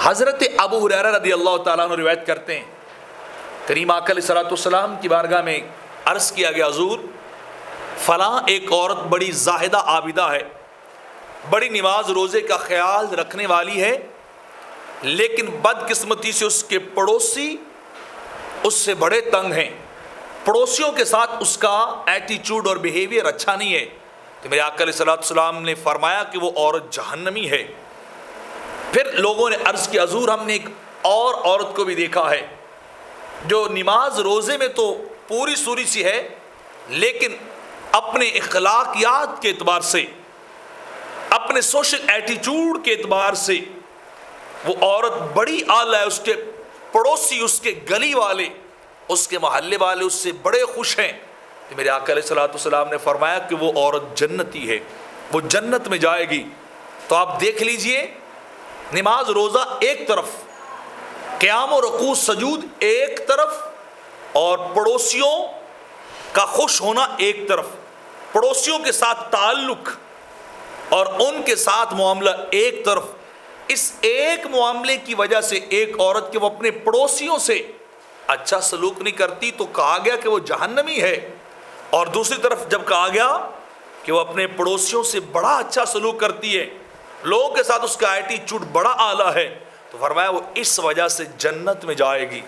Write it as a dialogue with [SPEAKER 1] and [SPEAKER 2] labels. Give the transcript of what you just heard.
[SPEAKER 1] حضرت ابو ہریرہ رضی اللہ تعالیٰ عنہ روایت کرتے ہیں، کریم آقا علیہ الصلوۃ والسلام کی بارگاہ میں عرض کیا گیا، حضور فلاں ایک عورت بڑی زاہدہ عابدہ ہے، بڑی نماز روزے کا خیال رکھنے والی ہے، لیکن بدقسمتی سے اس کے پڑوسی اس سے بڑے تنگ ہیں، پڑوسیوں کے ساتھ اس کا ایٹیچیوڈ اور بیہیویئر اچھا نہیں ہے۔ تو میرے آقا علیہ الصلوۃ والسلام نے فرمایا کہ وہ عورت جہنمی ہے۔ پھر لوگوں نے عرض کیا، حضور ہم نے ایک اور عورت کو بھی دیکھا ہے جو نماز روزے میں تو پوری سوری سی ہے، لیکن اپنے اخلاقیات کے اعتبار سے، اپنے سوشل ایٹیچیوڈ کے اعتبار سے وہ عورت بڑی اعلیٰ ہے، اس کے پڑوسی، اس کے گلی والے، اس کے محلے والے اس سے بڑے خوش ہیں۔ تو میرے آقا علیہ الصلوۃ والسلام نے فرمایا کہ وہ عورت جنتی ہے، وہ جنت میں جائے گی۔ تو آپ دیکھ لیجئے، نماز روزہ ایک طرف، قیام و رکوع سجود ایک طرف، اور پڑوسیوں کا خوش ہونا ایک طرف، پڑوسیوں کے ساتھ تعلق اور ان کے ساتھ معاملہ ایک طرف۔ اس ایک معاملے کی وجہ سے ایک عورت کے وہ اپنے پڑوسیوں سے اچھا سلوک نہیں کرتی تو کہا گیا کہ وہ جہنمی ہے، اور دوسری طرف جب کہا گیا کہ وہ اپنے پڑوسیوں سے بڑا اچھا سلوک کرتی ہے، لوگوں کے ساتھ اس کا ایٹیچیوڈ بڑا اعلیٰ ہے، تو فرمایا وہ اس وجہ سے جنت میں جائے گی۔